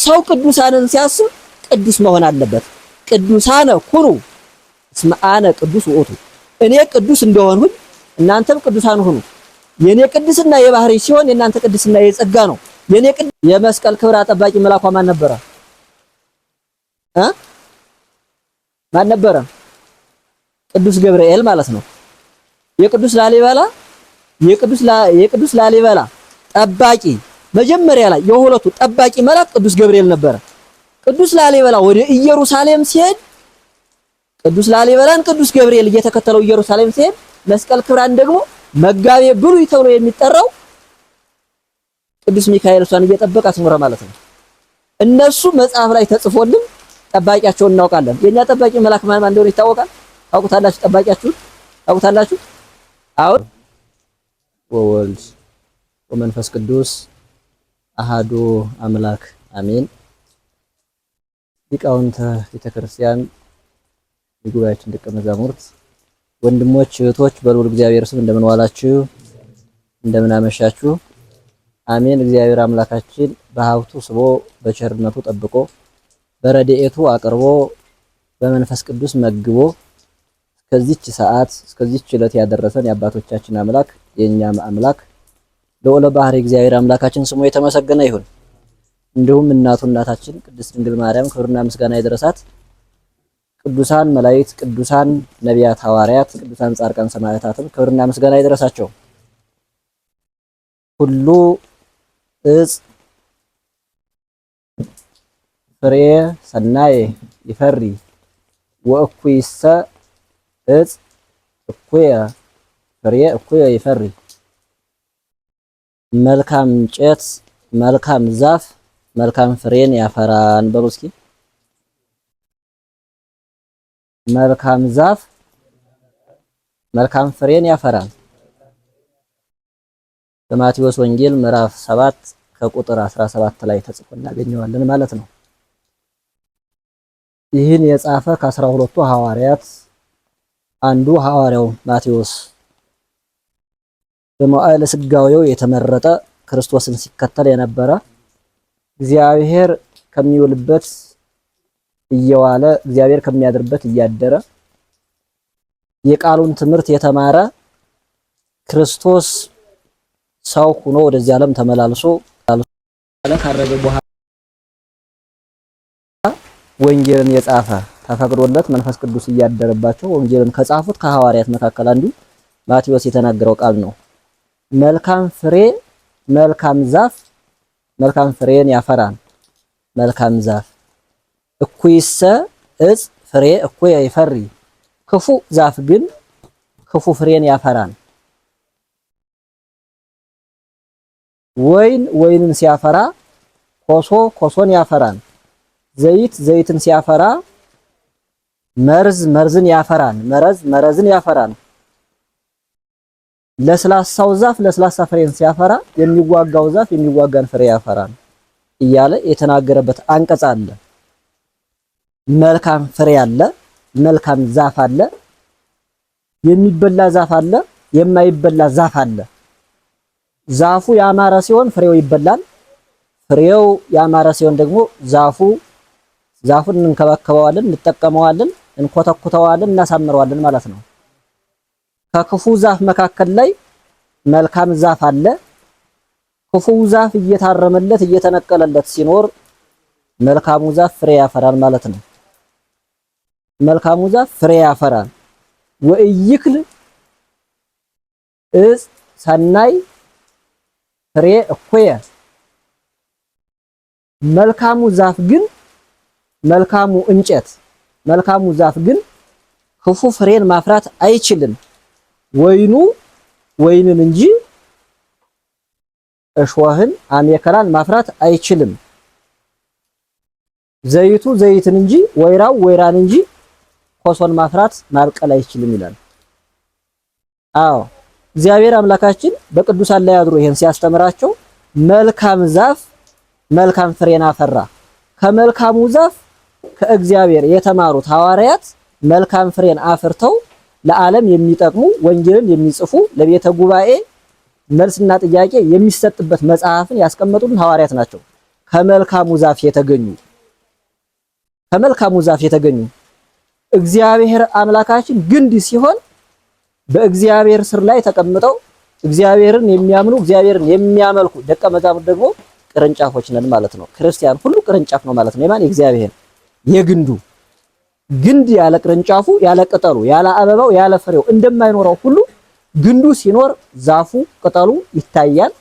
ሰው ቅዱሳንን ሲያስብ ቅዱስ መሆን አለበት። ቅዱሳነ ኩኑ እስመ አነ ቅዱስ ውእቱ፣ እኔ ቅዱስ እንደሆንሁኝ እናንተም ቅዱሳን ሁኑ። የኔ ቅድስና የባህሪ ሲሆን የእናንተ ቅድስና የጸጋ ነው። የኔ የመስቀል ክብር ጠባቂ መልአኳ ማን ነበረ? ማን ነበረ? ቅዱስ ገብርኤል ማለት ነው። የቅዱስ ላሊበላ ጠባቂ መጀመሪያ ላይ የሁለቱ ጠባቂ መልአክ ቅዱስ ገብርኤል ነበረ። ቅዱስ ላሊበላ ወደ ኢየሩሳሌም ሲሄድ ቅዱስ ላሊበላን ቅዱስ ገብርኤል እየተከተለው ኢየሩሳሌም ሲሄድ መስቀል ክብራን ደግሞ መጋቤ ብሉይ ተብሎ የሚጠራው ቅዱስ ሚካኤል እሷን እየጠበቀ አስኖረ ማለት ነው። እነሱ መጽሐፍ ላይ ተጽፎልን ጠባቂያቸውን እናውቃለን። የኛ ጠባቂ መልአክ ማን እንደሆነ ይታወቃል። ታውቁታላችሁ? ጠባቂያችሁን ታውቁታላችሁ? አሁን ወወልድ ወመንፈስ ቅዱስ አሃዱ አምላክ አሜን። ሊቃውንተ ቤተክርስቲያን፣ የጉባኤያችን ደቀ መዛሙርት፣ ወንድሞች እህቶች፣ በልዑል እግዚአብሔር ስም እንደምን ዋላችሁ? እንደምን አመሻችሁ? አሜን። እግዚአብሔር አምላካችን በሀብቱ ስቦ በቸርነቱ ጠብቆ በረድኤቱ አቅርቦ በመንፈስ ቅዱስ መግቦ እስከዚች ሰዓት እስከዚች ዕለት ያደረሰን የአባቶቻችን አምላክ የኛም አምላክ ልዑለ ባሕሪ እግዚአብሔር አምላካችን ስሙ የተመሰገነ ይሁን። እንዲሁም እናታችን ቅድስት ድንግል ማርያም ክብርና ምስጋና ይድረሳት። ቅዱሳን መላእክት፣ ቅዱሳን ነቢያት፣ ሐዋርያት፣ ቅዱሳን ጻድቃን ሰማዕታትም ክብርና ምስጋና ይድረሳቸው። ሁሉ እጽ ፍሬ ሰናይ ይፈሪ ወእኩይሰ እጽ እኩየ ፍሬ እኩየ ይፈሪ። መልካም እንጨት መልካም ዛፍ መልካም ፍሬን ያፈራን። በሉ እስኪ መልካም ዛፍ መልካም ፍሬን ያፈራል። በማቴዎስ ወንጌል ምዕራፍ 7 ከቁጥር 17 ላይ ተጽፎ እናገኘዋለን ማለት ነው። ይህን የጻፈ ከ12ቱ ሐዋርያት አንዱ ሐዋርያው ማቴዎስ በመዋዕለ ሥጋዌው የተመረጠ ክርስቶስን ሲከተል የነበረ እግዚአብሔር ከሚውልበት እየዋለ እግዚአብሔር ከሚያድርበት እያደረ የቃሉን ትምህርት የተማረ ክርስቶስ ሰው ሆኖ ወደዚህ ዓለም ተመላልሶ ካረገ በኋላ ወንጌልን የጻፈ ተፈቅዶለት መንፈስ ቅዱስ እያደረባቸው ወንጌልን ከጻፉት ከሐዋርያት መካከል አንዱ ማቴዎስ የተናገረው ቃል ነው። መልካም ፍሬ መልካም ዛፍ መልካም ፍሬን ያፈራል። መልካም ዛፍ እኩይሰ እጽ ፍሬ እኩየ ይፈሪ፣ ክፉ ዛፍ ግን ክፉ ፍሬን ያፈራል። ወይንን ሲያፈራ ኮሶን ያፈራል። ዘይት ዘይትን ሲያፈራ መርዝን ያፈራል። መረዝን ያፈራል። ለስላሳው ዛፍ ለስላሳ ፍሬን ሲያፈራ የሚዋጋው ዛፍ የሚዋጋን ፍሬ ያፈራል እያለ የተናገረበት አንቀጽ አለ። መልካም ፍሬ አለ፣ መልካም ዛፍ አለ፣ የሚበላ ዛፍ አለ፣ የማይበላ ዛፍ አለ። ዛፉ ያማረ ሲሆን ፍሬው ይበላል። ፍሬው ያማረ ሲሆን ደግሞ ዛፉን እንከባከበዋለን፣ እንጠቀመዋለን፣ እንኮተኩተዋለን፣ እናሳምረዋለን ማለት ነው። ከክፉ ዛፍ መካከል ላይ መልካም ዛፍ አለ። ክፉ ዛፍ እየታረመለት እየተነቀለለት ሲኖር መልካሙ ዛፍ ፍሬ ያፈራል ማለት ነው። መልካሙ ዛፍ ፍሬ ያፈራል። ወኢይክል እጽ ሰናይ ፍሬ እኩየ፣ መልካሙ ዛፍ ግን መልካሙ እንጨት መልካሙ ዛፍ ግን ክፉ ፍሬን ማፍራት አይችልም። ወይንን እንጂ እሾህን አሜከላን ማፍራት አይችልም። ዘይቱ ዘይትን እንጂ ወይራን እንጂ ኮሶን ማፍራት ማብቀል አይችልም ይላል። አዎ እግዚአብሔር አምላካችን በቅዱሳን ላይ አድሮ ይሄን ሲያስተምራቸው መልካም ዛፍ መልካም ፍሬን አፈራ። ከመልካሙ ዛፍ ከእግዚአብሔር የተማሩት ሐዋርያት መልካም ፍሬን አፍርተው ለዓለም የሚጠቅሙ ወንጌልን የሚጽፉ ለቤተ ጉባኤ መልስና ጥያቄ የሚሰጥበት መጽሐፍን ያስቀመጡልን ሐዋርያት ናቸው። ከመልካሙ ዛፍ የተገኙ እግዚአብሔር አምላካችን ግንድ ሲሆን በእግዚአብሔር ስር ላይ ተቀምጠው እግዚአብሔርን የሚያምኑ እግዚአብሔርን የሚያመልኩ ደቀ መዛሙርት ደግሞ ቅርንጫፎች ነን ማለት ነው። ክርስቲያን ሁሉ ቅርንጫፍ ነው ማለት ነው። የማን? የእግዚአብሔር የግንዱ ግንድ ያለ ቅርንጫፉ ያለ ቅጠሉ ያለ አበባው ያለ ፍሬው እንደማይኖረው ሁሉ ግንዱ ሲኖር ዛፉ ቅጠሉ ይታያል።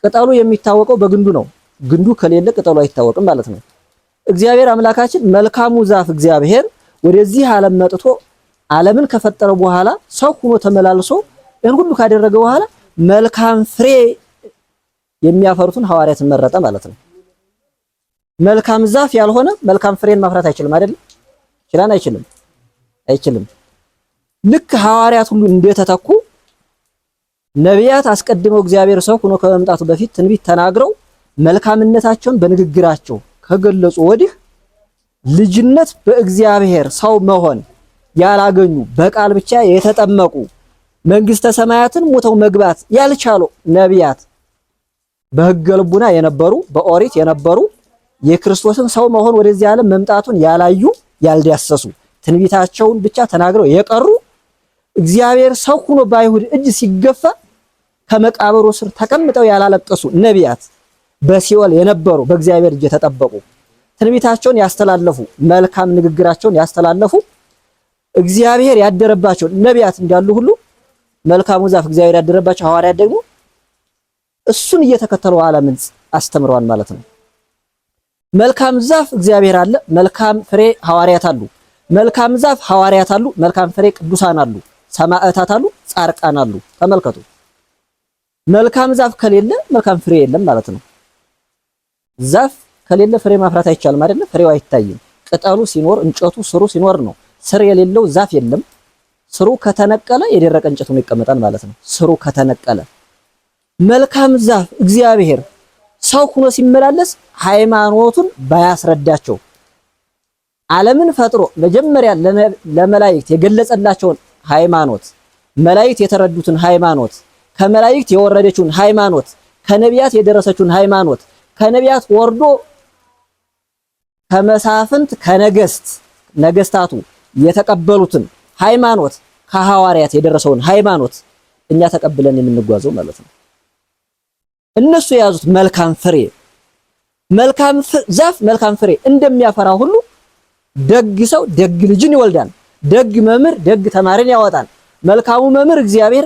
ቅጠሉ የሚታወቀው በግንዱ ነው። ግንዱ ከሌለ ቅጠሉ አይታወቅም ማለት ነው። እግዚአብሔር አምላካችን መልካሙ ዛፍ እግዚአብሔር ወደዚህ ዓለም መጥቶ ዓለምን ከፈጠረ በኋላ ሰው ሆኖ ተመላልሶ ይህን ሁሉ ካደረገ በኋላ መልካም ፍሬ የሚያፈሩትን ሐዋርያትን መረጠ ማለት ነው። መልካም ዛፍ ያልሆነ መልካም ፍሬን ማፍራት አይችልም አይደል? ይችላል? አይችልም። ልክ ሐዋርያት ሁሉ እንደተተኩ ነቢያት አስቀድመው እግዚአብሔር ሰው ሆኖ ከመምጣቱ በፊት ትንቢት ተናግረው መልካምነታቸውን በንግግራቸው ከገለጹ ወዲህ ልጅነት በእግዚአብሔር ሰው መሆን ያላገኙ በቃል ብቻ የተጠመቁ መንግስተ ሰማያትን ሞተው መግባት ያልቻሉ ነቢያት በሕገ ልቡና የነበሩ በኦሪት የነበሩ የክርስቶስን ሰው መሆን ወደዚህ ዓለም መምጣቱን ያላዩ ያልዳሰሱ ትንቢታቸውን ብቻ ተናግረው የቀሩ እግዚአብሔር ሰው ሆኖ በአይሁድ እጅ ሲገፋ ከመቃብሩ ስር ተቀምጠው ያላለቀሱ ነቢያት በሲኦል የነበሩ በእግዚአብሔር እጅ የተጠበቁ ትንቢታቸውን ያስተላለፉ መልካም ንግግራቸውን ያስተላለፉ እግዚአብሔር ያደረባቸው ነቢያት እንዳሉ ሁሉ መልካሙ ዛፍ እግዚአብሔር ያደረባቸው ሐዋርያት ደግሞ እሱን እየተከተሉ ዓለምን አስተምረዋል ማለት ነው። መልካም ዛፍ እግዚአብሔር አለ፣ መልካም ፍሬ ሐዋርያት አሉ። መልካም ዛፍ ሐዋርያት አሉ፣ መልካም ፍሬ ቅዱሳን አሉ፣ ሰማዕታት አሉ፣ ጻድቃን አሉ። ተመልከቱ። መልካም ዛፍ ከሌለ መልካም ፍሬ የለም ማለት ነው። ዛፍ ከሌለ ፍሬ ማፍራት አይቻልም አይደል? ፍሬው አይታይም። ቅጠሉ ሲኖር እንጨቱ ስሩ ሲኖር ነው። ስር የሌለው ዛፍ የለም። ስሩ ከተነቀለ የደረቀ እንጨት ሆኖ ይቀመጣል ማለት ነው። ስሩ ከተነቀለ መልካም ዛፍ እግዚአብሔር ሰው ሆኖ ሲመላለስ ሃይማኖቱን ባያስረዳቸው ዓለምን ፈጥሮ መጀመሪያ ለመላእክት የገለጸላቸውን ሃይማኖት መላእክት የተረዱትን ሃይማኖት ከመላእክት የወረደችውን ሃይማኖት ከነቢያት የደረሰችውን ሃይማኖት ከነቢያት ወርዶ ከመሳፍንት ነገስታቱ የተቀበሉትን ሃይማኖት ከሐዋርያት የደረሰውን ሃይማኖት እኛ ተቀብለን የምንጓዘው ማለት ነው። እነሱ የያዙት መልካም ፍሬ መልካም ዛፍ መልካም ፍሬ እንደሚያፈራ ሁሉ ደግ ሰው ደግ ልጅን ይወልዳል። ደግ መምህር ደግ ተማሪን ያወጣል። መልካሙ መምህር እግዚአብሔር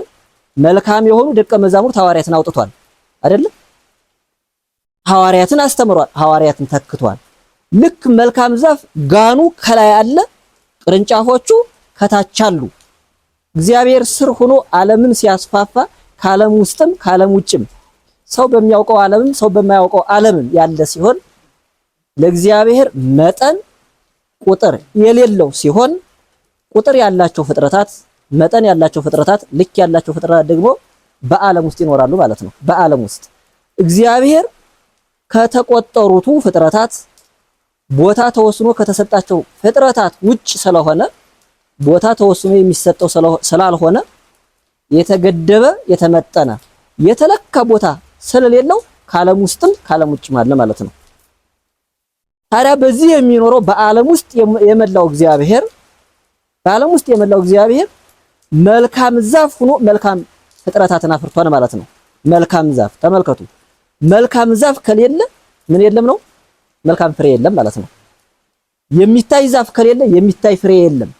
መልካም የሆኑ ደቀ መዛሙርት ሐዋርያትን አውጥቷል አይደል? ሐዋርያትን አስተምሯል። ሐዋርያትን ተክቷል። ልክ መልካም ዛፍ ጋኑ ከላይ አለ፣ ቅርንጫፎቹ ከታች አሉ። እግዚአብሔር ስር ሆኖ ዓለምን ሲያስፋፋ ከዓለም ውስጥም ከዓለም ውጭም ሰው በሚያውቀው ዓለምም ሰው በማያውቀው ዓለምም ያለ ሲሆን ለእግዚአብሔር መጠን ቁጥር የሌለው ሲሆን ቁጥር ያላቸው ፍጥረታት መጠን ያላቸው ፍጥረታት ልክ ያላቸው ፍጥረታት ደግሞ በዓለም ውስጥ ይኖራሉ ማለት ነው። በዓለም ውስጥ እግዚአብሔር ከተቆጠሩቱ ፍጥረታት ቦታ ተወስኖ ከተሰጣቸው ፍጥረታት ውጭ ስለሆነ ቦታ ተወስኖ የሚሰጠው ስላልሆነ የተገደበ የተመጠነ የተለካ ቦታ ስለሌለው ከዓለም ውስጥም ከዓለም ውጭም አለ ማለት ነው። ታዲያ በዚህ የሚኖረው በዓለም ውስጥ የመላው እግዚአብሔር መልካም ዛፍ ሆኖ መልካም ፍጥረታትን አፍርቷል ማለት ነው። መልካም ዛፍ ተመልከቱ። መልካም ዛፍ ከሌለ ምን የለም ነው? መልካም ፍሬ የለም ማለት ነው። የሚታይ ዛፍ ከሌለ የሚታይ ፍሬ የለም።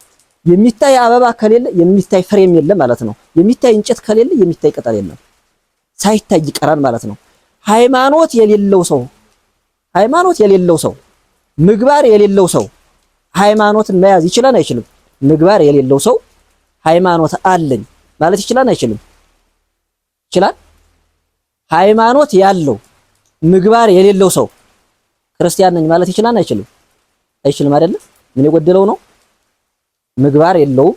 የሚታይ አበባ ከሌለ የሚታይ ፍሬም የለም ማለት ነው። የሚታይ እንጨት ከሌለ የሚታይ ቅጠል የለም። ሳይታይ ይቀራል ማለት ነው። ሃይማኖት የሌለው ሰው ምግባር የሌለው ሰው ሃይማኖትን መያዝ ይችላል አይችልም? ምግባር የሌለው ሰው ሃይማኖት አለኝ ማለት ይችላል አይችልም? ይችላል። ሃይማኖት ያለው ምግባር የሌለው ሰው ክርስቲያን ነኝ ማለት ይችላል አይችልም? አይችልም አይደል? ምን የጎደለው ነው? ምግባር የለውም፣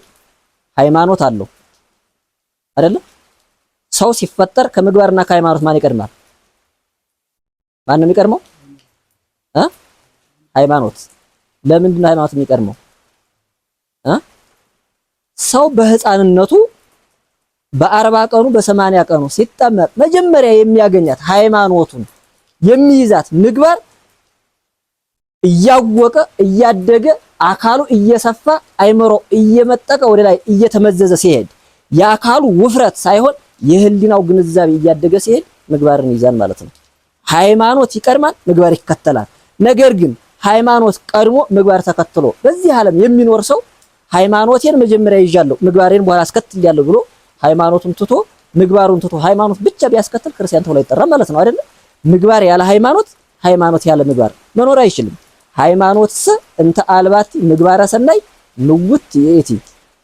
ሃይማኖት አለው አይደል? ሰው ሲፈጠር ከምግባርና ከሃይማኖት ማን ይቀድማል? ማን ነው የሚቀድመው? ሃይማኖት። ለምንድን ነው ሃይማኖት የሚቀድመው? ሰው በህፃንነቱ በ40 ቀኑ በ80 ቀኑ ሲጠመቅ መጀመሪያ የሚያገኛት ሃይማኖቱን የሚይዛት ምግባር እያወቀ እያደገ አካሉ እየሰፋ አይምሮ እየመጠቀ ወደ ላይ እየተመዘዘ ሲሄድ የአካሉ ውፍረት ሳይሆን የህሊናው ግንዛቤ እያደገ ሲሄድ ምግባርን ይዛል ማለት ነው። ሃይማኖት ይቀድማል፣ ምግባር ይከተላል። ነገር ግን ሃይማኖት ቀድሞ ምግባር ተከትሎ በዚህ ዓለም የሚኖር ሰው ሃይማኖቴን መጀመሪያ ይዣለሁ ምግባሬን በኋላ አስከትላለሁ ብሎ ሃይማኖቱን ትቶ ምግባሩን ትቶ ሃይማኖት ብቻ ቢያስከትል ክርስቲያን ተብሎ አይጠራም ማለት ነው አይደል? ምግባር ያለ ሃይማኖት፣ ሃይማኖት ያለ ምግባር መኖር አይችልም። ሃይማኖትስ እንተ አልባቲ ምግባረ ሰናይ ንውት የቲ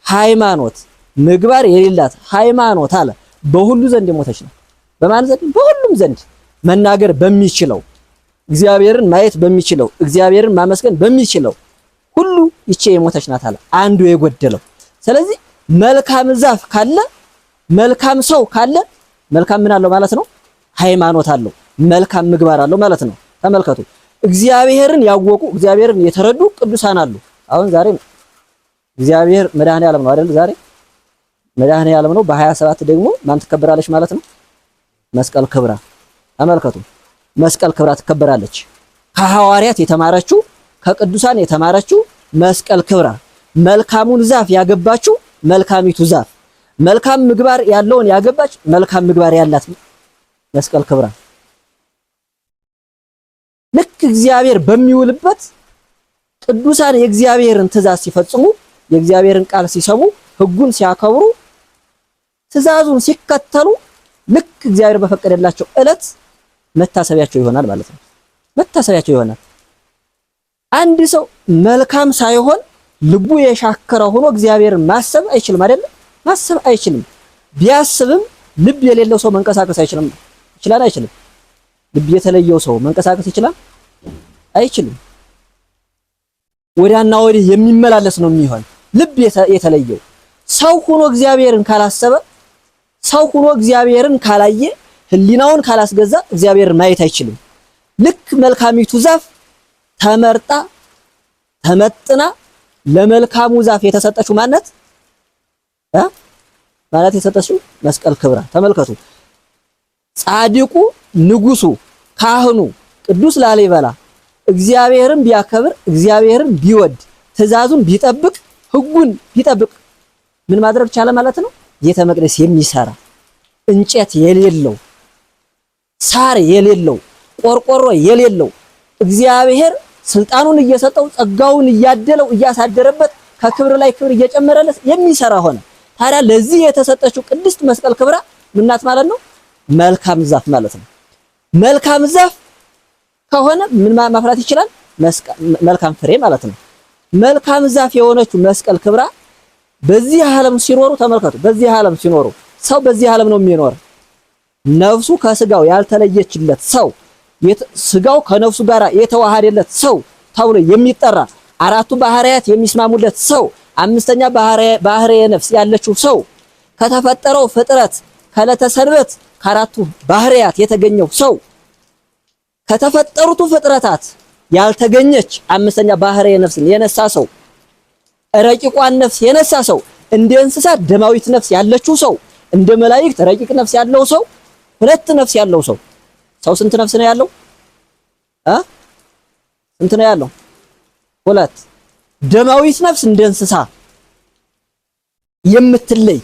ሃይማኖት ምግባር የሌላት ሃይማኖት አለ በሁሉ ዘንድ የሞተች ነው። በማን ዘንድ? በሁሉም ዘንድ መናገር በሚችለው እግዚአብሔርን ማየት በሚችለው እግዚአብሔርን ማመስገን በሚችለው ሁሉ ይቼ የሞተች ናት አለ አንዱ የጎደለው። ስለዚህ መልካም ዛፍ ካለ መልካም ሰው ካለ መልካም ምን አለው ማለት ነው? ሃይማኖት አለው፣ መልካም ምግባር አለው ማለት ነው። ተመልከቱ፣ እግዚአብሔርን ያወቁ እግዚአብሔርን የተረዱ ቅዱሳን አሉ። አሁን ዛሬ እግዚአብሔር መድኃኔዓለም ነው አይደል? ዛሬ መድኃኔዓለም ነው። በ27 ደግሞ ማን ትከበራለች ማለት ነው? መስቀል ክብራ። ተመልከቱ፣ መስቀል ክብራ ትከበራለች። ከሐዋርያት የተማረችው ከቅዱሳን የተማረችው መስቀል ክብራ፣ መልካሙን ዛፍ ያገባችው መልካሚቱ ዛፍ፣ መልካም ምግባር ያለውን ያገባች መልካም ምግባር ያላት መስቀል ክብራ። ልክ እግዚአብሔር በሚውልበት ቅዱሳን የእግዚአብሔርን ትእዛዝ ሲፈጽሙ የእግዚአብሔርን ቃል ሲሰሙ ሕጉን ሲያከብሩ ትእዛዙን ሲከተሉ ልክ እግዚአብሔር በፈቀደላቸው ዕለት መታሰቢያቸው ይሆናል ማለት ነው። መታሰቢያቸው ይሆናል። አንድ ሰው መልካም ሳይሆን ልቡ የሻከረ ሆኖ እግዚአብሔርን ማሰብ አይችልም አይደል? ማሰብ አይችልም። ቢያስብም ልብ የሌለው ሰው መንቀሳቀስ አይችልም። ይችላል? አይችልም። ልብ የተለየው ሰው መንቀሳቀስ ይችላል? አይችልም። ወዲያና ወዲህ የሚመላለስ ነው የሚሆን። ልብ የተለየው ሰው ሆኖ እግዚአብሔርን ካላሰበ፣ ሰው ሆኖ እግዚአብሔርን ካላየ፣ ህሊናውን ካላስገዛ እግዚአብሔርን ማየት አይችልም። ልክ መልካሚቱ ዛፍ ተመርጣ ተመጥና ለመልካሙ ዛፍ የተሰጠችው ማለት የተሰጠችው መስቀል ክብራ። ተመልከቱ፣ ጻድቁ ንጉሱ ካህኑ ቅዱስ ላሊበላ እግዚአብሔርን ቢያከብር እግዚአብሔርን ቢወድ ትእዛዙን ቢጠብቅ ሕጉን ቢጠብቅ ምን ማድረግ ቻለ ማለት ነው? ቤተ መቅደስ የሚሰራ እንጨት የሌለው ሳር የሌለው ቆርቆሮ የሌለው እግዚአብሔር ስልጣኑን እየሰጠው ጸጋውን እያደለው እያሳደረበት ከክብር ላይ ክብር እየጨመረለት የሚሰራ ሆነ። ታዲያ ለዚህ የተሰጠችው ቅድስት መስቀል ክብራ ምናት ማለት ነው? መልካም ዛፍ ማለት ነው። መልካም ዛፍ ከሆነ ምን ማፍራት ይችላል? መልካም ፍሬ ማለት ነው። መልካም ዛፍ የሆነችው መስቀል ክብራ በዚህ ዓለም ሲኖሩ ተመልከቱ። በዚህ ዓለም ሲኖሩ ሰው በዚህ ዓለም ነው የሚኖር። ነፍሱ ከስጋው ያልተለየችለት ሰው፣ ስጋው ከነፍሱ ጋር የተዋሃደለት ሰው ተብሎ የሚጠራ አራቱ ባህሪያት የሚስማሙለት ሰው፣ አምስተኛ ባህሪየ ነፍስ ያለችው ሰው፣ ከተፈጠረው ፍጥረት ከዕለተ ሰንበት ከአራቱ ባህሪያት የተገኘው ሰው፣ ከተፈጠሩት ፍጥረታት ያልተገኘች አምስተኛ ባህሪየ ነፍስን የነሳ ሰው፣ ረቂቋን ነፍስ የነሳ ሰው፣ እንደ እንስሳ ደማዊት ነፍስ ያለችው ሰው፣ እንደ መላእክት ረቂቅ ነፍስ ያለው ሰው፣ ሁለት ነፍስ ያለው ሰው። ሰው ስንት ነፍስ ነው ያለው? ስንት ነው ያለው? ሁለት። ደማዊት ነፍስ እንደ እንስሳ የምትለይ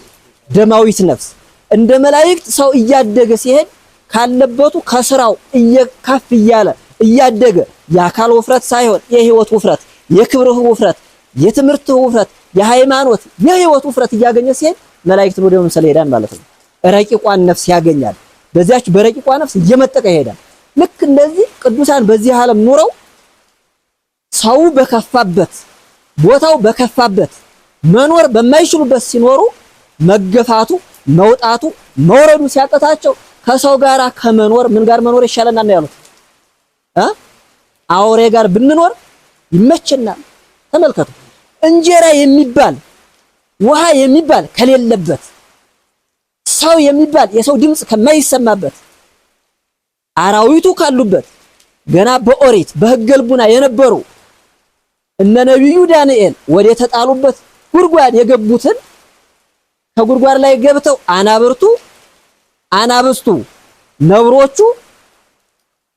ደማዊት ነፍስ፣ እንደ መላእክት ሰው እያደገ ሲሄድ ካለበቱ ከስራው እየከፍ እያለ እያደገ የአካል ውፍረት ሳይሆን የህይወት ውፍረት፣ የክብር ውፍረት፣ የትምህርት ውፍረት፣ የሃይማኖት የህይወት ውፍረት እያገኘ ሲሄድ መላእክትን ወደ መምሰል ይሄዳል ማለት ነው። ረቂቋን ነፍስ ያገኛል። በዚያች በረቂቋ ነፍስ እየመጠቀ ይሄዳል። ልክ እንደዚህ ቅዱሳን በዚህ ዓለም ኑረው ሰው በከፋበት ቦታው በከፋበት መኖር በማይችሉበት ሲኖሩ መገፋቱ መውጣቱ መውረዱ ሲያቀታቸው ከሰው ጋር ከመኖር ምን ጋር መኖር ይሻለናል ነው ያሉት። አውሬ ጋር ብንኖር ይመቸናል። ተመልከቱ፣ እንጀራ የሚባል ውሃ የሚባል ከሌለበት ሰው የሚባል የሰው ድምጽ ከማይሰማበት አራዊቱ ካሉበት ገና በኦሪት በሕገ ልቡና የነበሩ እነ ነቢዩ ዳንኤል ወደ ተጣሉበት ጉድጓድ የገቡትን ከጉድጓድ ላይ ገብተው አናብስቱ፣ ነብሮቹ፣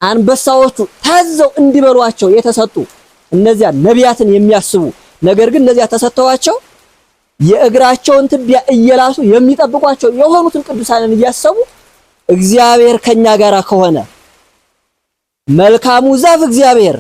አንበሳዎቹ ታዘው እንዲበሏቸው የተሰጡ እነዚያ ነቢያትን የሚያስቡ ነገር ግን እነዚያ ተሰጥተዋቸው የእግራቸውን ትቢያ እየላሱ የሚጠብቋቸው የሆኑትን ቅዱሳንን እያሰቡ እግዚአብሔር ከኛ ጋር ከሆነ መልካሙ ዛፍ እግዚአብሔር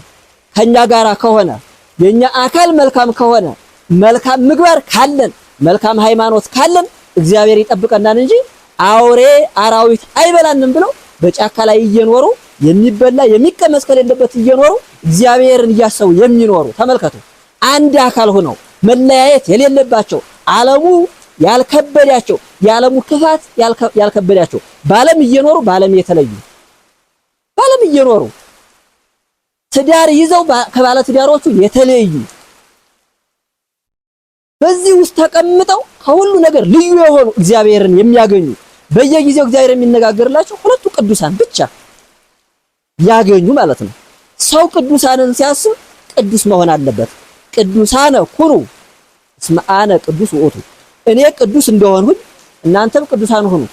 ከኛ ጋር ከሆነ የኛ አካል መልካም ከሆነ መልካም ምግባር ካለን መልካም ሃይማኖት ካለን እግዚአብሔር ይጠብቀናል እንጂ አውሬ አራዊት አይበላንም ብለው በጫካ ላይ እየኖሩ የሚበላ የሚቀመስ ከሌለበት እየኖሩ እግዚአብሔርን እያሰቡ የሚኖሩ ተመልከቱ። አንድ አካል ሆነው መለያየት የሌለባቸው ዓለሙ ያልከበዳቸው የዓለሙ ክፋት ያልከበዳቸው በዓለም እየኖሩ በዓለም የተለዩ በዓለም እየኖሩ ትዳር ይዘው ከባለ ትዳሮቹ የተለዩ በዚህ ውስጥ ተቀምጠው ከሁሉ ነገር ልዩ የሆኑ እግዚአብሔርን የሚያገኙ በየጊዜው እግዚአብሔር የሚነጋገርላቸው ሁለቱ ቅዱሳን ብቻ ያገኙ ማለት ነው። ሰው ቅዱሳንን ሲያስብ ቅዱስ መሆን አለበት። ቅዱሳነ ኩኑ እስመ አነ ቅዱስ ውእቱ፣ እኔ ቅዱስ እንደሆንሁኝ እናንተም ቅዱሳን ሁኑ።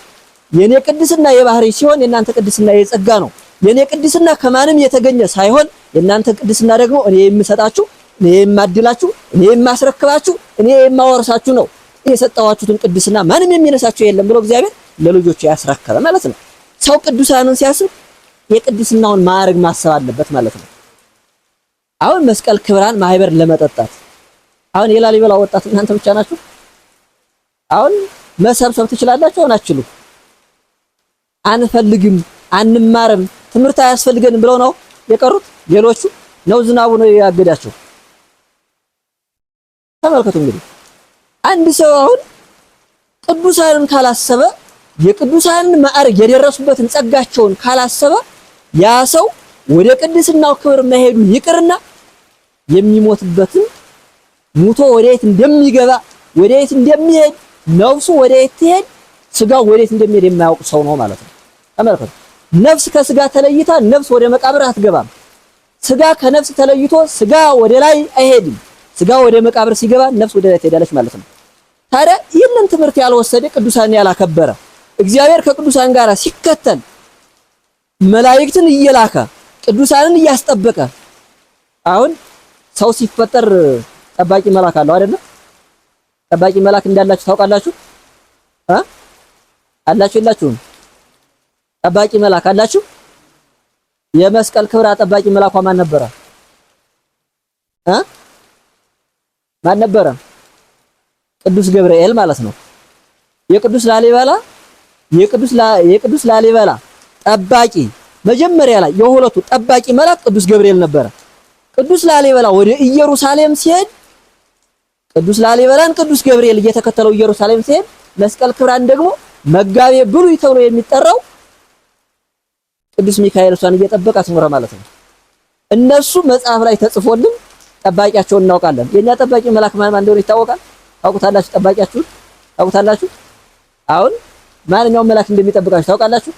የኔ ቅድስና የባህሪ ሲሆን የእናንተ ቅድስና የጸጋ ነው። የኔ ቅድስና ከማንም የተገኘ ሳይሆን የእናንተ ቅድስና ደግሞ እኔ የምሰጣችሁ፣ እኔ የማድላችሁ፣ እኔ የማስረክባችሁ፣ እኔ የማወርሳችሁ ነው። የሰጣዋችሁትን ቅድስና ማንም የሚነሳችሁ የለም ብሎ እግዚአብሔር ለልጆቹ ያስረከበ ማለት ነው። ሰው ቅዱሳንን ሲያስብ የቅድስናውን ማዕረግ ማሰብ አለበት ማለት ነው። አሁን መስቀል ክብራን ማህበር ለመጠጣት አሁን የላሊበላ ወጣት እናንተ ብቻ ናችሁ። አሁን መሰብሰብ ትችላላችሁ። አሁን አትችሉ። አንፈልግም፣ አንማርም፣ ትምህርት አያስፈልገንም ብለው ነው የቀሩት። ሌሎቹ ነው ዝናቡ ነው ያገዳቸው። ተመልከቱ እንግዲህ አንድ ሰው አሁን ቅዱሳንን ካላሰበ የቅዱሳንን ማዕረግ የደረሱበትን ጸጋቸውን ካላሰበ ያ ሰው ወደ ቅድስናው ክብር መሄዱ ይቅርና የሚሞትበትን ሙቶ ወዴት እንደሚገባ ወዴት እንደሚሄድ ነፍሱ ወዴት ትሄድ ስጋው ወዴት እንደሚሄድ የማያውቅ ሰው ነው ማለት ነው። ተመልከቱ። ነፍስ ከስጋ ተለይታ ነፍስ ወደ መቃብር አትገባም። ስጋ ከነፍስ ተለይቶ ስጋ ወደ ላይ አይሄድም። ስጋ ወደ መቃብር ሲገባ ነፍስ ወደ ላይ ትሄዳለች ማለት ነው። ታዲያ ይህንን ትምህርት ያልወሰደ ቅዱሳን ያላከበረ እግዚአብሔር ከቅዱሳን ጋር ሲከተል መላእክትን እየላከ ቅዱሳንን እያስጠበቀ አሁን ሰው ሲፈጠር ጠባቂ መልአክ አለው አይደለ? ጠባቂ መልአክ እንዳላችሁ ታውቃላችሁ? አላችሁ የላችሁም? ጠባቂ መልአክ አላችሁ? የመስቀል ክብራ ጠባቂ መልአኳ ማን ነበረ? ማን ነበረ? ቅዱስ ገብርኤል ማለት ነው። የቅዱስ ላሊበላ ጠባቂ መጀመሪያ ላይ የሁለቱ ጠባቂ መልአክ ቅዱስ ገብርኤል ነበረ። ቅዱስ ላሊበላ ወደ ኢየሩሳሌም ሲሄድ ቅዱስ ላሊበላን ቅዱስ ገብርኤል እየተከተለው ኢየሩሳሌም ሲሄድ መስቀል ክብራን ደግሞ መጋቤ ብሉይ ተብሎ የሚጠራው ቅዱስ ሚካኤል እሷን እየጠበቀ አስኖረ ማለት ነው። እነሱ መጽሐፍ ላይ ተጽፎልን ጠባቂያቸውን እናውቃለን። የኛ ጠባቂ መልአክ ማን እንደሆነ ይታወቃል። ታውቁታላችሁ? ጠባቂያችሁን ታውቁታላችሁ? አሁን ማንኛውም መልአክ እንደሚጠብቃችሁ ታውቃላችሁ?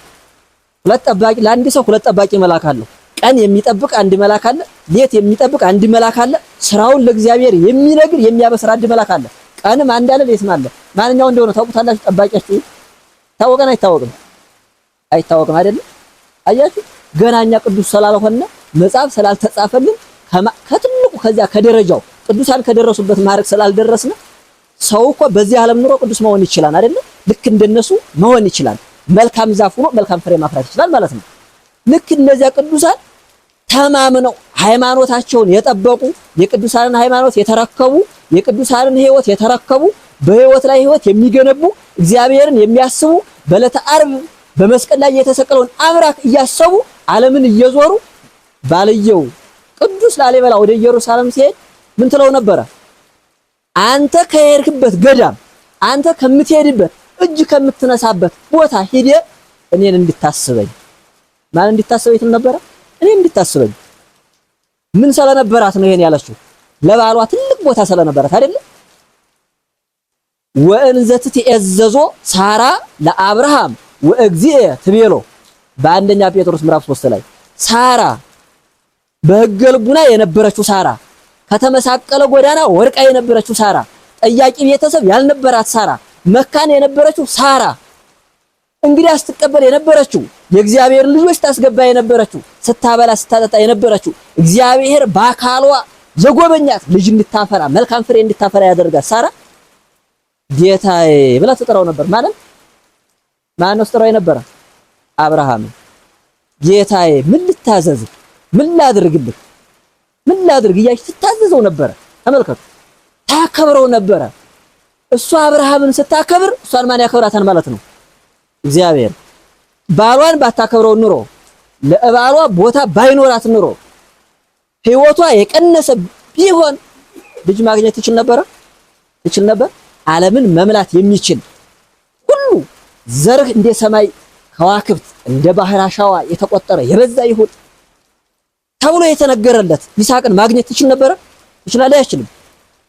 ሁለት ጠባቂ ለአንድ ሰው ሁለት ጠባቂ መልአክ አለው። ቀን የሚጠብቅ አንድ መልአክ አለ። ሌት የሚጠብቅ አንድ መልአክ አለ። ስራውን ለእግዚአብሔር የሚነግር የሚያበስር አንድ መልአክ አለ። ቀንም አንድ አለ፣ ሌትም አለ። ማንኛው እንደሆነ ታውቁታላችሁ? ጠባቂያችሁ ታወቀን አይታወቅም? አይታወቅም አይደለም? አያችሁ፣ ገናኛ ቅዱስ ስላልሆነ መጽሐፍ ስላልተጻፈልን ከትልቁ ከዚያ ከደረጃው ቅዱሳን ከደረሱበት ማዕረግ ስላልደረስን ሰው እኮ በዚህ ዓለም ኑሮ ቅዱስ መሆን ይችላል አይደለም? ልክ እንደነሱ መሆን ይችላል። መልካም ዛፍ ሆኖ መልካም ፍሬ ማፍራት ይችላል ማለት ነው። ልክ እነዚያ ቅዱሳን ተማምነው ሃይማኖታቸውን የጠበቁ የቅዱሳንን ሃይማኖት የተረከቡ የቅዱሳንን ሕይወት የተረከቡ በሕይወት ላይ ሕይወት የሚገነቡ እግዚአብሔርን የሚያስቡ በዕለተ ዓርብ በመስቀል ላይ የተሰቀለውን አምላክ እያሰቡ ዓለምን እየዞሩ ባልየው ቅዱስ ላሊበላ ወደ ኢየሩሳሌም ሲሄድ ምን ትለው ነበረ? አንተ ከሄድክበት ገዳም አንተ ከምትሄድበት እጅ ከምትነሳበት ቦታ ሂደ እኔን እንድታስበኝ። ማን እንድታስበኝ ትል ነበረ? እኔ እንድታስበኝ። ምን ስለነበራት ነው ይሄን ያለችው? ለባሏ ትልቅ ቦታ ስለነበራት አይደለ? ወእንዘ ትእዘዞ ሳራ ለአብርሃም ወእግዚእ ትቤሎ በአንደኛ ጴጥሮስ ምዕራፍ 3 ላይ ሳራ በሕገ ልቡና የነበረችው ሳራ ከተመሳቀለ ጎዳና ወርቃ የነበረችው ሳራ ጠያቂ ቤተሰብ ያልነበራት ሳራ መካን የነበረችው ሳራ እንግዲህ አስትቀበል የነበረችው የእግዚአብሔር ልጆች ታስገባ የነበረችው ስታበላ ስታጠጣ የነበረችው እግዚአብሔር በአካሏ የጎበኛት ልጅ እንድታፈራ መልካም ፍሬ እንድታፈራ ያደርጋት ሳራ ጌታዬ ብላ ትጠራው ነበር። ማለት ማን ነው ትጠራው የነበረ? አብርሃም። ጌታዬ ምን ልታዘዝ፣ ምን ላድርግልህ፣ ምን ላድርግ እያለች ትታዘዘው ነበረ። ተመልከቱ፣ ታከብረው ነበረ። እሷ አብርሃምን ስታከብር እሷን ማን ያከብራታል ማለት ነው? እግዚአብሔር። ባሏን ባታከብረው ኑሮ ለባሏ ቦታ ባይኖራት ኑሮ ህይወቷ የቀነሰ ቢሆን ልጅ ማግኘት ትችል ነበር? ዓለምን መምላት የሚችል ሁሉ ዘርህ እንደ ሰማይ ከዋክብት እንደ ባህር አሸዋ የተቆጠረ የበዛ ይሁን ተብሎ የተነገረለት ይስሐቅን ማግኘት ትችል ነበር? ይችላል? አይችልም?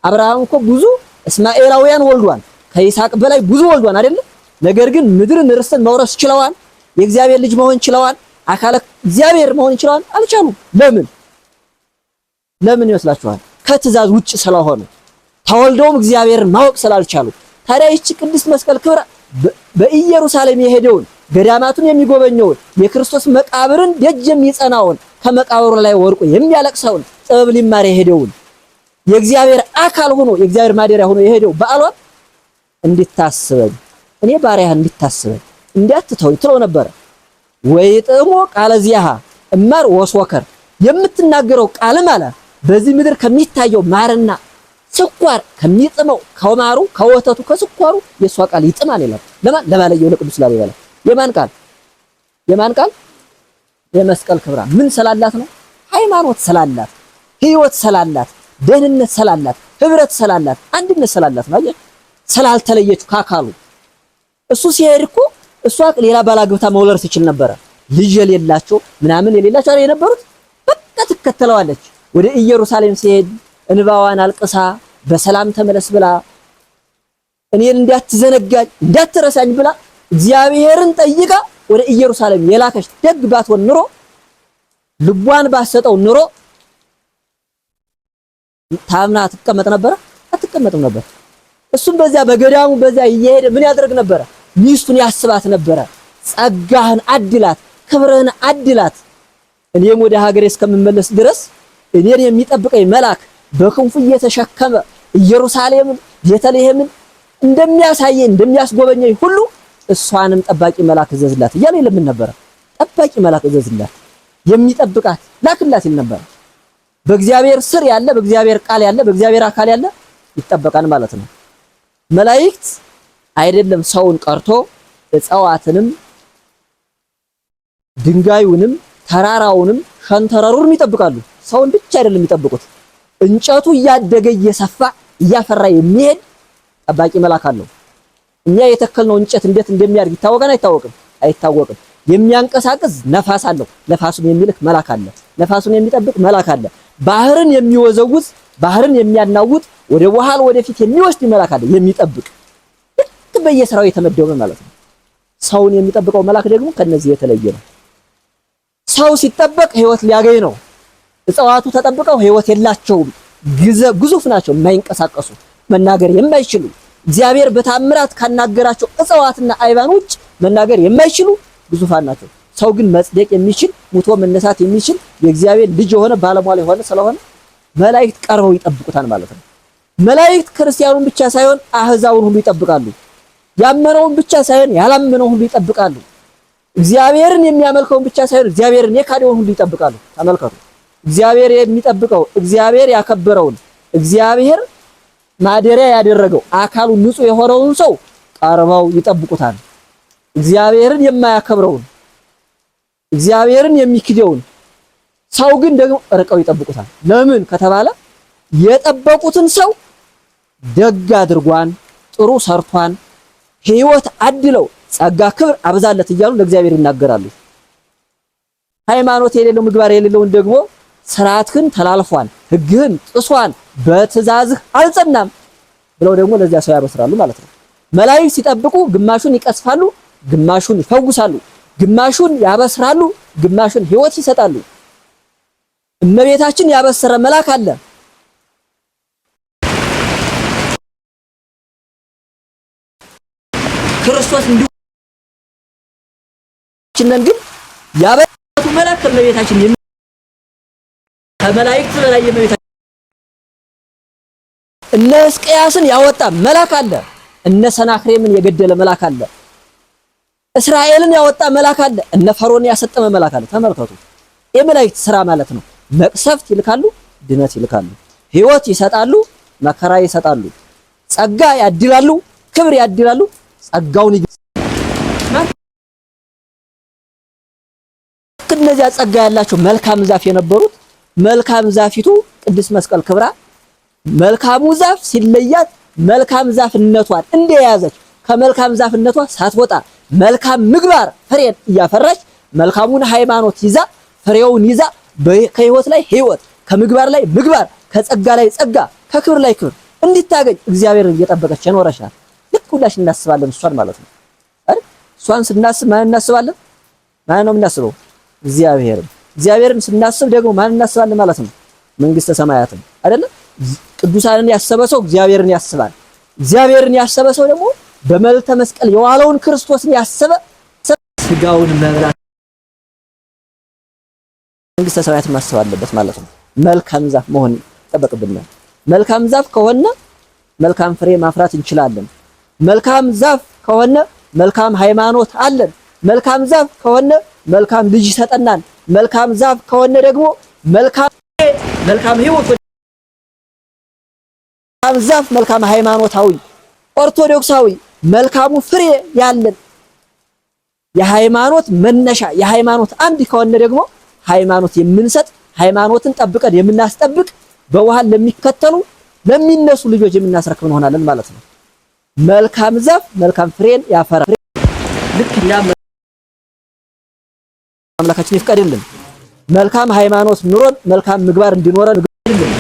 አብርሃም እኮ ብዙ እስማኤላውያን ወልዷል። ከይስሐቅ በላይ ብዙ ወልዷል አይደል? ነገር ግን ምድርን ርስትን መውረስ ችለዋል? የእግዚአብሔር ልጅ መሆን ችለዋል? አካለ እግዚአብሔር መሆን ችለዋል? አልቻሉም። ለምን ይመስላችኋል? ከትእዛዝ ውጭ ስለሆኑ፣ ተወልደውም እግዚአብሔርን ማወቅ ስላልቻሉ። ታዲያ ይህች ቅድስት መስቀል ክብራ በኢየሩሳሌም የሄደውን ገዳማቱን የሚጎበኘውን የክርስቶስ መቃብርን ደጅ የሚጸናውን ከመቃብሩ ላይ ወርቆ የሚያለቅሰውን ጥበብ ሊማር የሄደውን የእግዚአብሔር አካል ሆኖ የእግዚአብሔር ማደሪያ ሆኖ የሄደው በዓሏን እንድታስበኝ እኔ ባሪያህ እንድታስበኝ እንዲያትተውኝ ትለው ነበረ። ወይጥሞ ቃለ ዚያሃ እማር ወስወከር የምትናገረው ቃልም አለ በዚህ ምድር ከሚታየው ማርና ስኳር ከሚጥመው ከማሩ ከወተቱ ከስኳሩ የሷ ቃል ይጥማል ይላል። ለባለየው ለቅዱስ ላሊበላ የማን ቃል? የመስቀል ክብራ ምን ስላላት ነው? ሃይማኖት ስላላት፣ ህይወት ስላላት፣ ደህንነት ስላላት፣ ህብረት ስላላት፣ አንድነት ስላላት ነው። ስላልተለየችው ካካሉ እሱ ሲሄድ እኮ እሷ ሌላ ባላግብታ መውለድ ትችል ነበረ። ልጅ የሌላቸው ምናምን የሌላቸው አይደል የነበሩት? በቃ ትከተለዋለች። ወደ ኢየሩሳሌም ሲሄድ እንባዋን አልቅሳ በሰላም ተመለስ ብላ እኔን እንዳትዘነጋኝ እንዳትረሳኝ ብላ እግዚአብሔርን ጠይቃ ወደ ኢየሩሳሌም የላከች ደግ ባትሆን ኑሮ ልቧን ባሰጠው ኑሮ ታምና ትቀመጥ ነበር? አትቀመጥም ነበር። እሱም በዚያ በገዳሙ በዚያ እየሄደ ምን ያደርግ ነበረ? ሚስቱን ያስባት ነበረ። ጸጋህን አድላት፣ ክብርህን አድላት፣ እኔም ወደ ሀገሬ እስከምመለስ ድረስ እኔን የሚጠብቀኝ መልአክ በክንፉ እየተሸከመ ኢየሩሳሌምን ቤተልሔምን እንደሚያሳየኝ እንደሚያስጎበኘኝ ሁሉ እሷንም ጠባቂ መልአክ እዘዝላት እያለ ይለምን ነበረ። ጠባቂ መልአክ እዘዝላት፣ የሚጠብቃት ላክላት ይል ነበር። በእግዚአብሔር ስር ያለ በእግዚአብሔር ቃል ያለ በእግዚአብሔር አካል ያለ ይጠበቃል ማለት ነው። መላእክት አይደለም ሰውን ቀርቶ እጽዋትንም ድንጋዩንም ተራራውንም ሸንተረሩንም ይጠብቃሉ። ሰውን ብቻ አይደለም የሚጠብቁት። እንጨቱ እያደገ እየሰፋ እያፈራ የሚሄድ ጠባቂ መልአክ አለው። እኛ የተከልነው እንጨት እንዴት እንደሚያድግ ይታወቃል? አይታወቅም። የሚያንቀሳቅስ ነፋስ አለው። ነፋሱን የሚልክ መልአክ አለ። ነፋሱን የሚጠብቅ መልአክ አለ። ባህርን የሚወዘውዝ ባህርን የሚያናውጥ ወደ በኋላ ወደፊት የሚወስድ መልአክ አለ የሚጠብቅ። ልክ በየስራው የተመደበ ማለት ነው። ሰውን የሚጠብቀው መልአክ ደግሞ ከነዚህ የተለየ ነው። ሰው ሲጠበቅ ህይወት ሊያገኝ ነው። እጽዋቱ ተጠብቀው ህይወት የላቸውም። ግዙፍ ናቸው፣ የማይንቀሳቀሱ መናገር የማይችሉ እግዚአብሔር በታምራት ካናገራቸው እጽዋትና አይባን ውጭ መናገር የማይችሉ ግዙፋን ናቸው። ሰው ግን መጽደቅ የሚችል ሙቶ መነሳት የሚችል የእግዚአብሔር ልጅ የሆነ ባለሟል የሆነ ስለሆነ መላእክት ቀርበው ይጠብቁታል ማለት ነው። መላእክት ክርስቲያኑን ብቻ ሳይሆን አህዛውን ሁሉ ይጠብቃሉ። ያመነውን ብቻ ሳይሆን ያላመነውን ሁሉ ይጠብቃሉ። እግዚአብሔርን የሚያመልከውን ብቻ ሳይሆን እግዚአብሔርን የካደውን ሁሉ ይጠብቃሉ። ተመልከቱ፣ እግዚአብሔር የሚጠብቀው እግዚአብሔር ያከበረውን እግዚአብሔር ማደሪያ ያደረገው አካሉ ንጹህ የሆነውን ሰው ቀርበው ይጠብቁታል። እግዚአብሔርን የማያከብረውን እግዚአብሔርን የሚክደውን ሰው ግን ደግሞ ርቀው ይጠብቁታል። ለምን ከተባለ የጠበቁትን ሰው ደግ አድርጓን ጥሩ ሰርቷን ህይወት አድለው ጸጋ ክብር አብዛለት እያሉ ለእግዚአብሔር ይናገራሉ። ሃይማኖት የሌለው ምግባር የሌለውን ደግሞ ስርዓትህን ተላልፏል፣ ህግህን ጥሷል፣ በትእዛዝህ አልጸናም ብለው ደግሞ ለዚያ ሰው ያበስራሉ ማለት ነው። መላእክት ሲጠብቁ ግማሹን ይቀስፋሉ፣ ግማሹን ይፈውሳሉ፣ ግማሹን ያበስራሉ፣ ግማሹን ህይወት ይሰጣሉ። እመቤታችን ያበሰረ መልአክ አለ። ክርስቶስ እንዲሁ ግን ያበሰረቱ መልአክ ከእመቤታችን ከመላእክት በላይ የእመቤታችን እነ ሕዝቅያስን ያወጣ መልአክ አለ። እነ ሰናክሬምን የገደለ መልአክ አለ። እስራኤልን ያወጣ መልአክ አለ። እነ ፈርዖንን ያሰጠመ መልአክ አለ። ተመልከቱ። የመላእክት ስራ ማለት ነው። መቅሰፍት ይልካሉ፣ ድነት ይልካሉ፣ ሕይወት ይሰጣሉ፣ መከራ ይሰጣሉ፣ ጸጋ ያድላሉ፣ ክብር ያድላሉ፣ ጸጋውን እነዚያ ጸጋ ያላቸው መልካም ዛፍ የነበሩት መልካም ዛፊቱ ቅድስት መስቀል ክብራ መልካሙ ዛፍ ሲለያት መልካም ዛፍነቷን እንደያዘች ከመልካም ዛፍነቷ ሳትወጣ መልካም ምግባር ፍሬን እያፈራች መልካሙን ሃይማኖት ይዛ ፍሬውን ይዛ ከህይወት ላይ ህይወት ከምግባር ላይ ምግባር ከጸጋ ላይ ጸጋ ከክብር ላይ ክብር እንድታገኝ እግዚአብሔርን እየጠበቀች የኖረች ናት። ልክ ሁላችን እናስባለን እሷን ማለት ነው አይደል? እሷን ስናስብ ማን እናስባለን? ማን ነው የምናስበው? እግዚአብሔርን ስናስብ ደግሞ ማን እናስባለን ማለት ነው? መንግስተ ሰማያትን አይደለ? ቅዱሳንን ያሰበ ሰው እግዚአብሔርን ያስባል። እግዚአብሔርን ያሰበ ሰው ደግሞ በመልዕልተ መስቀል የዋለውን ክርስቶስን ያሰበ ስጋውን መብላት መንግስተ ሰማያትን ማሰብ አለበት ማለት ነው። መልካም ዛፍ መሆን ይጠበቅብናል። መልካም ዛፍ ከሆነ መልካም ፍሬ ማፍራት እንችላለን። መልካም ዛፍ ከሆነ መልካም ሃይማኖት አለን። መልካም ዛፍ ከሆነ መልካም ልጅ ይሰጠናል። መልካም ዛፍ ከሆነ ደግሞ መልካም ህይወት መልካም ዛፍ መልካም ሃይማኖታዊ ኦርቶዶክሳዊ መልካሙ ፍሬ ያለን የሃይማኖት መነሻ የሃይማኖት አምድ ከሆነ ደግሞ ሃይማኖት የምንሰጥ ሃይማኖትን ጠብቀን የምናስጠብቅ በዋህል ለሚከተሉ ለሚነሱ ልጆች የምናስረክብ እንሆናለን ማለት ነው። መልካም ዛፍ መልካም ፍሬን ያፈራል። ልክ እኛ አምላካችን ይፍቀድልን። መልካም ሃይማኖት ኑሮን መልካም ምግባር እንዲኖረን ይፍቀድልን።